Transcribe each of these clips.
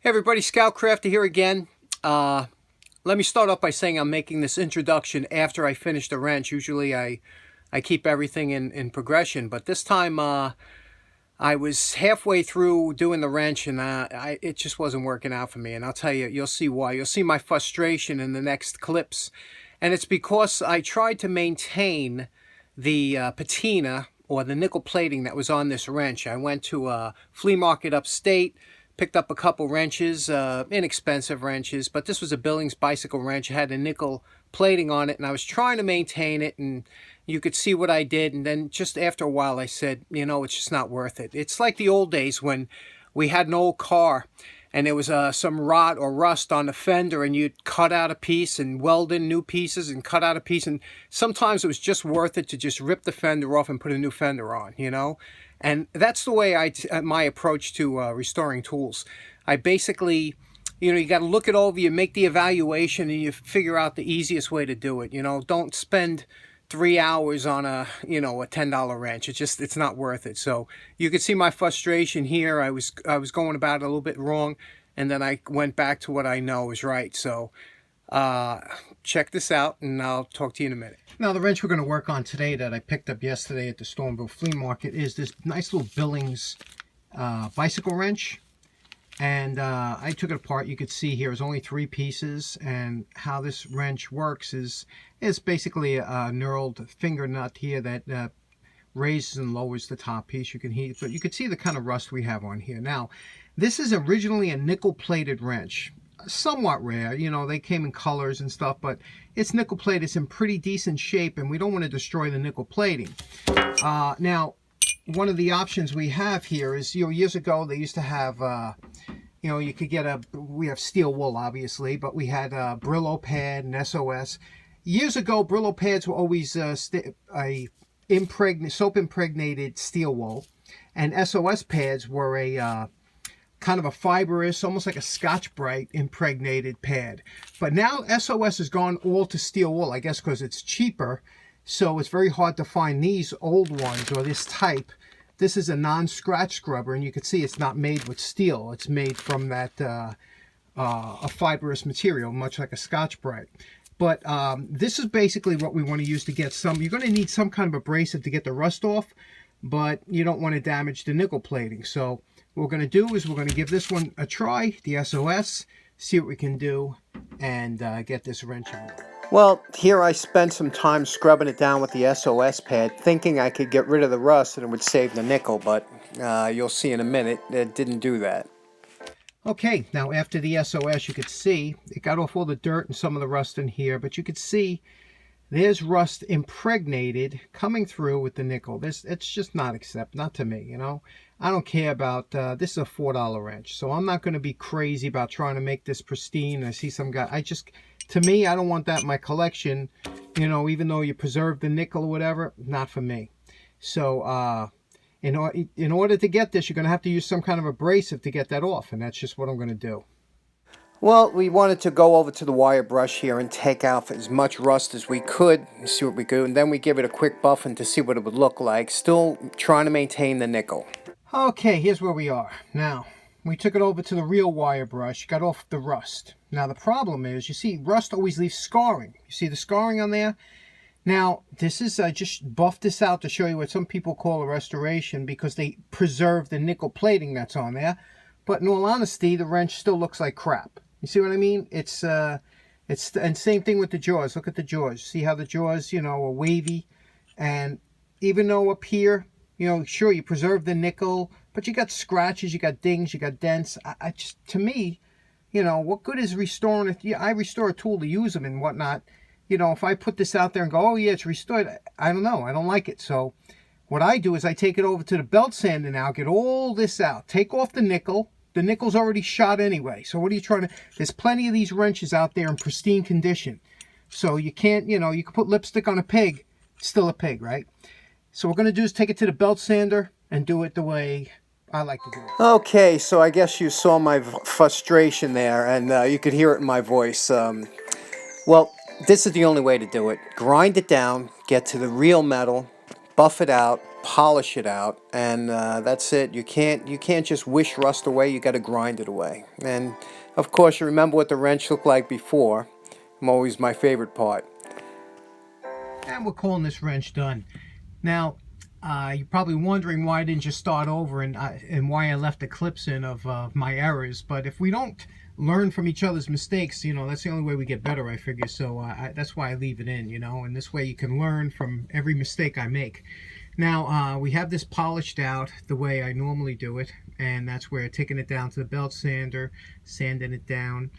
Hey everybody, Scoutcrafter here again. Let me start off by saying I'm making this introduction after I finish the wrench. Usually I keep everything in progression, but this time I was halfway through doing the wrench and it just wasn't working out for me. And I'll tell you, you'll see why. You'll see my frustration in the next clips. And it's because I tried to maintain the patina or the nickel plating that was on this wrench. I went to a flea market upstate, picked up a couple wrenches, inexpensive wrenches, but this was a Billings bicycle wrench. It had a nickel plating on it, and I was trying to maintain it, and you could see what I did. And then just after a while, I said, you know, it's just not worth it. It's like the old days when we had an old car, and there was some rot or rust on the fender, and you'd cut out a piece and weld in new pieces and cut out a piece. And sometimes it was just worth it to just rip the fender off and put a new fender on, you know? And that's the way my approach to restoring tools. I basically, you know, you got to look it over, you make the evaluation, and you figure out the easiest way to do it. You know, don't spend 3 hours on a $10 wrench. It's not worth it. So you can see my frustration here. I was going about it a little bit wrong, and then I went back to what I know is right. So check this out, and I'll talk to you in a minute. Now, the wrench we're going to work on today that I picked up yesterday at the Stormville Flea Market is this nice little Billings bicycle wrench. And I took it apart. You could see here there's only 3 pieces, and how this wrench works is it's basically a knurled finger nut here that raises and lowers the top piece. You can hear, but you can see the kind of rust we have on here. Now, this is originally a nickel-plated wrench. Somewhat rare, you know, they came in colors and stuff, but it's nickel plated. It's in pretty decent shape, and we don't want to destroy the nickel plating. Now, one of the options we have here is, you know, years ago they used to have you know, you could get we have steel wool obviously, but we had a Brillo pad and SOS. Years ago, Brillo pads were always soap impregnated steel wool, and SOS pads were a kind of a fibrous, almost like a Scotch-Brite impregnated pad. But now SOS has gone all to steel wool, I guess because it's cheaper, so it's very hard to find these old ones or this type. This is a non-scratch scrubber, and you can see it's not made with steel. It's made from that a fibrous material, much like a Scotch-Brite. But this is basically what we want to use to get some. You're going to need some kind of abrasive to get the rust off, but you don't want to damage the nickel plating. So what we're going to do is we're going to give this one a try, the SOS, see what we can do, and get this wrench out. Well, here I spent some time scrubbing it down with the SOS pad, thinking I could get rid of the rust and it would save the nickel, but you'll see in a minute, it didn't do that. Okay, now after the SOS, you could see it got off all the dirt and some of the rust in here, but you could see there's rust impregnated coming through with the nickel. It's just not to me, you know. I don't care about, this is a $4 wrench, so I'm not going to be crazy about trying to make this pristine. I see some guy, to me, I don't want that in my collection, you know, even though you preserve the nickel or whatever, not for me. So, in order to get this, you're going to have to use some kind of abrasive to get that off, and that's just what I'm going to do. Well, we wanted to go over to the wire brush here and take out as much rust as we could and see what we could, and then we give it a quick buffing to see what it would look like, still trying to maintain the nickel. Okay, here's where we are. Now, we took it over to the real wire brush, got off the rust. Now, the problem is, you see, rust always leaves scarring. You see the scarring on there? Now, this is, I just buffed this out to show you what some people call a restoration because they preserve the nickel plating that's on there. But in all honesty, the wrench still looks like crap. You see what I mean? And same thing with the jaws. Look at the jaws. See how the jaws, you know, are wavy? And even though up here, you know, sure, you preserve the nickel, but you got scratches, you got dings, you got dents. I just, to me, you know, what good is restoring it? Yeah, I restore a tool to use them and whatnot. You know, if I put this out there and go, oh yeah, it's restored, I don't know. I don't like it. So what I do is I take it over to the belt sander now, get all this out, take off the nickel. The nickel's already shot anyway. So what are you trying to... There's plenty of these wrenches out there in pristine condition. So you can't, you know, you can put lipstick on a pig. It's still a pig, right? So what we're going to do is take it to the belt sander and do it the way I like to do it. Okay, so I guess you saw my frustration there, and you could hear it in my voice. Well, this is the only way to do it. Grind it down, get to the real metal, buff it out, polish it out, and that's it. You can't just wish rust away. You got to grind it away. And of course, you remember what the wrench looked like before. Always my favorite part. And we're calling this wrench done. Now, you're probably wondering why I didn't just start over and why I left the clips in of my errors. But if we don't learn from each other's mistakes, you know, that's the only way we get better, I figure. So that's why I leave it in, you know, and this way you can learn from every mistake I make. Now, we have this polished out the way I normally do it, and that's where taking it down to the belt sander, sanding it down.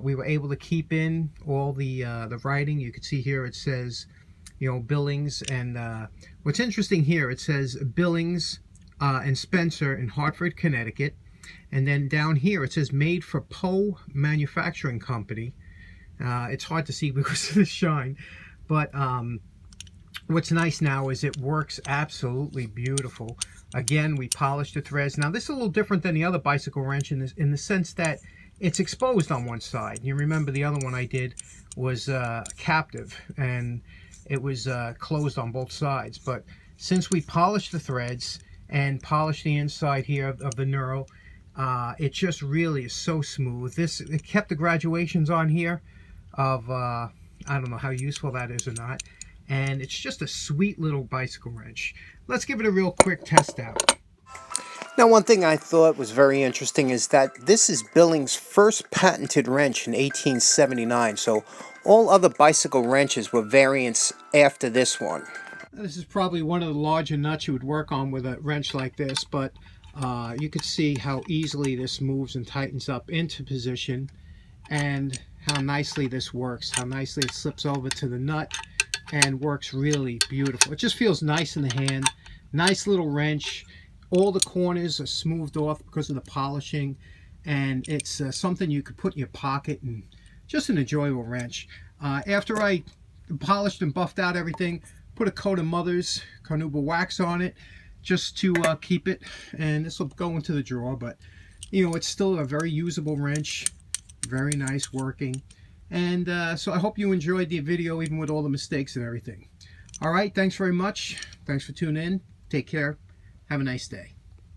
We were able to keep in all the writing. You can see here it says, you know, Billings, and what's interesting here, it says Billings and Spencer in Hartford, Connecticut, and then down here it says made for Poe Manufacturing Company. It's hard to see because of the shine, but what's nice now is it works absolutely beautiful. Again, we polished the threads. Now this is a little different than the other bicycle wrench in the sense that it's exposed on one side. You remember the other one I did was captive, and it was closed on both sides. But since we polished the threads and polished the inside here of the knurl, it just really is so smooth. It kept the graduations on here of I don't know how useful that is or not. And it's just a sweet little bicycle wrench. Let's give it a real quick test out. Now, one thing I thought was very interesting is that this is Billings' first patented wrench in 1879. So all other bicycle wrenches were variants after this one. This is probably one of the larger nuts you would work on with a wrench like this, but you could see how easily this moves and tightens up into position, and how nicely this works, how nicely it slips over to the nut and works really beautiful. It just feels nice in the hand. Nice little wrench. All the corners are smoothed off because of the polishing, and it's something you could put in your pocket, and just an enjoyable wrench. After I polished and buffed out everything, put a coat of Mother's carnauba wax on it just to keep it, and this will go into the drawer, but you know, it's still a very usable wrench, very nice working. And so I hope you enjoyed the video, even with all the mistakes and everything. All right, thanks very much. Thanks for tuning in. Take care. Have a nice day.